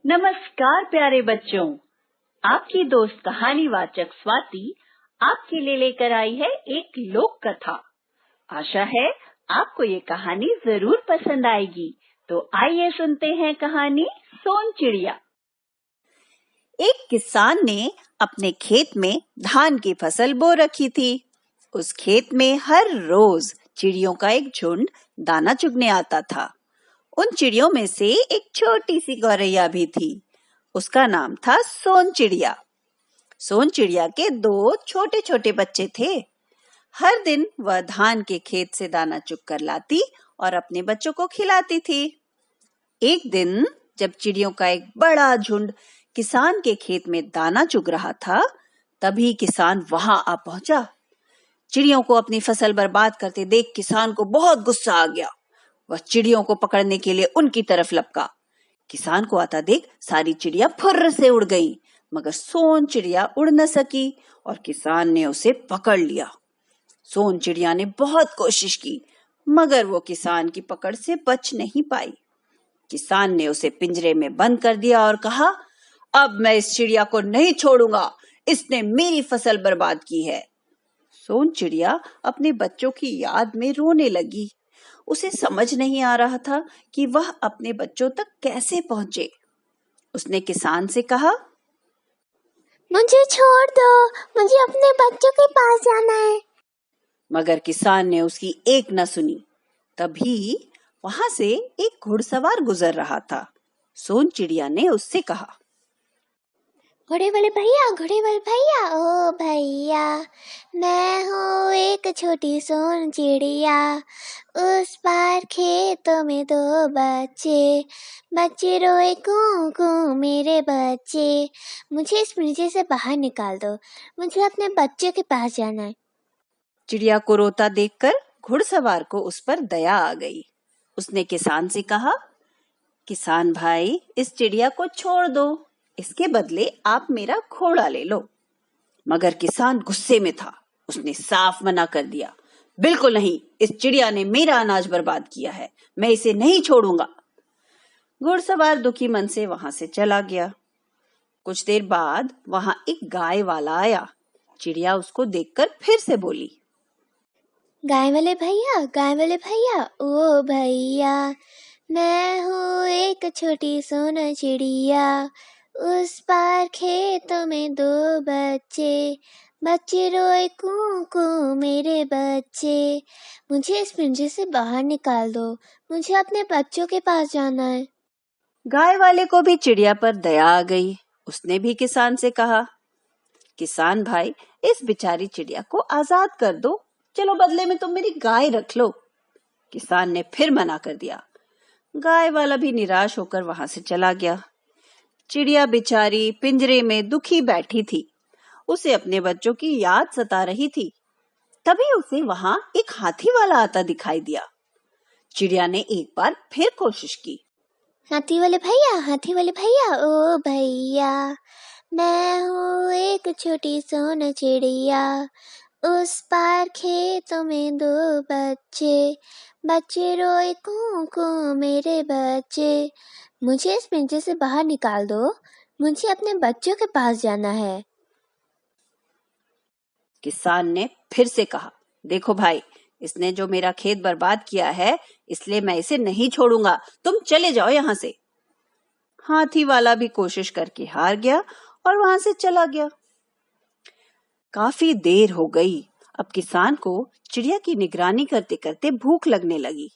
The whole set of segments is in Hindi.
नमस्कार प्यारे बच्चों, आपकी दोस्त कहानी वाचक स्वाति आपके लिए लेकर आई है एक लोक कथा। आशा है आपको ये कहानी जरूर पसंद आएगी। तो आइए सुनते हैं कहानी सोन चिड़िया। एक किसान ने अपने खेत में धान की फसल बो रखी थी। उस खेत में हर रोज चिड़ियों का एक झुंड दाना चुगने आता था। उन चिड़ियों में से एक छोटी सी गौरैया भी थी। उसका नाम था सोन चिड़िया। सोन चिड़िया के 2 छोटे छोटे बच्चे थे। हर दिन वह धान के खेत से दाना चुग कर लाती और अपने बच्चों को खिलाती थी। एक दिन जब चिड़ियों का एक बड़ा झुंड किसान के खेत में दाना चुग रहा था, तभी किसान वहां आ पहुंचा। चिड़ियों को अपनी फसल बर्बाद करते देख किसान को बहुत गुस्सा आ गया। वह चिड़ियों को पकड़ने के लिए उनकी तरफ लपका। किसान को आता देख सारी चिड़िया फुर्र से उड़ गईं, मगर सोन चिड़िया उड़ न सकी और किसान ने उसे पकड़ लिया। सोन चिड़िया ने बहुत कोशिश की, मगर वो किसान की पकड़ से बच नहीं पाई। किसान ने उसे पिंजरे में बंद कर दिया और कहा, अब मैं इस चिड़िया को नहीं छोड़ूंगा, इसने मेरी फसल बर्बाद की है। सोन चिड़िया अपने बच्चों की याद में रोने लगी। उसे समझ नहीं आ रहा था कि वह अपने बच्चों तक कैसे पहुंचे। उसने किसान से कहा, मुझे छोड़ दो, मुझे अपने बच्चों के पास जाना है। मगर किसान ने उसकी एक न सुनी। तभी वहां से एक घुड़सवार गुजर रहा था। सोन चिड़िया ने उससे कहा, घोड़े वाले भैया, ओ भैया, मैं हूँ एक छोटी सोन चिड़िया। उस पार खेतों में 2 बच्चे, बच्चे रोए कू कू मेरे बच्चे। मुझे इस पिंजरे से बाहर निकाल दो, मुझे अपने बच्चे के पास जाना है। चिड़िया को रोता देखकर घुड़सवार को उस पर दया आ गई। उसने किसान से कहा, किसान भाई, इस चिड़िया को छोड़ दो, इसके बदले आप मेरा घोड़ा ले लो। मगर किसान गुस्से में था। उसने साफ मना कर दिया, बिल्कुल नहीं, इस चिड़िया ने मेरा अनाज बर्बाद किया है, मैं इसे नहीं छोड़ूंगा। घुड़सवार दुखी मन से वहां से चला गया। कुछ देर बाद वहां एक गाय वाला आया। चिड़िया उसको देखकर फिर से बोली, गाय वाले भैया, ओ भैया, मैं हूँ एक छोटी सोना चिड़िया। उस पार खेतों में 2 बच्चे, बच्चे रोए कू कू मेरे बच्चे। मुझे इस पिंजरे से बाहर निकाल दो, मुझे अपने बच्चों के पास जाना है। गाय वाले को भी चिड़िया पर दया आ गई। उसने भी किसान से कहा, किसान भाई, इस बेचारी चिड़िया को आजाद कर दो, चलो बदले में तुम मेरी गाय रख लो। किसान ने फिर मना कर दिया। गाय वाला भी निराश होकर वहां से चला गया। चिड़िया बेचारी पिंजरे में दुखी बैठी थी। उसे अपने बच्चों की याद सता रही थी। तभी उसे वहां एक हाथी वाला आता दिखाई दिया। चिड़िया ने एक बार फिर कोशिश की। हाथी वाले भैया, ओ भैया, मैं हूँ एक छोटी सोना चिड़िया। उस पार खेतों में 2 बच्चे, बच्चे रोए कू कू मेरे बच्चे। मुझे इस पिंजरे से बाहर निकाल दो, मुझे अपने बच्चों के पास जाना है। किसान ने फिर से कहा, देखो भाई, इसने जो मेरा खेत बर्बाद किया है, इसलिए मैं इसे नहीं छोड़ूंगा, तुम चले जाओ यहाँ से। हाथी वाला भी कोशिश करके हार गया और वहां से चला गया। काफी देर हो गई। अब किसान को चिड़िया की निगरानी करते करते भूख लगने लगी।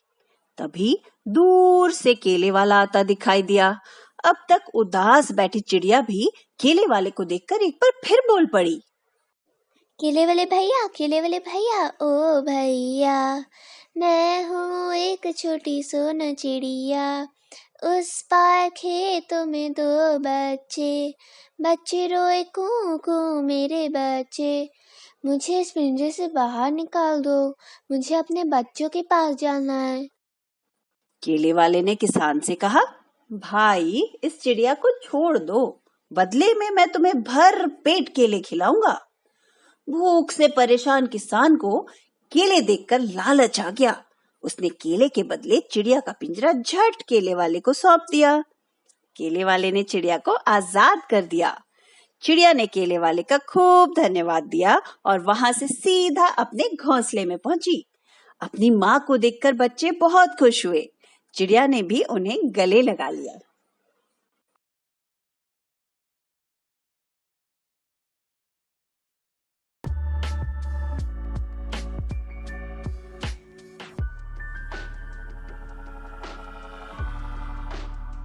तभी दूर से केले वाला आता दिखाई दिया। अब तक उदास बैठी चिड़िया भी केले वाले को देखकर एक बार फिर बोल पड़ी, केले वाले भैया, ओ भैया, मैं हूँ एक छोटी सोना चिड़िया। उस पार खेतों में 2 बच्चे, बच्चे रोए कू कू मेरे बच्चे। मुझे इस पिंजरे से बाहर निकाल दो, मुझे अपने बच्चों के पास जाना है। केले वाले ने किसान से कहा, भाई, इस चिड़िया को छोड़ दो, बदले में मैं तुम्हें भर पेट केले खिलाऊंगा। भूख से परेशान किसान को केले देखकर लालच आ गया। उसने केले के बदले चिड़िया का पिंजरा झट केले वाले को सौंप दिया। केले वाले ने चिड़िया को आजाद कर दिया। चिड़िया ने केले वाले का खूब धन्यवाद दिया और वहां से सीधा अपने घोंसले में पहुंची। अपनी माँ को देखकर बच्चे बहुत खुश हुए। चिड़िया ने भी उन्हें गले लगा लिया।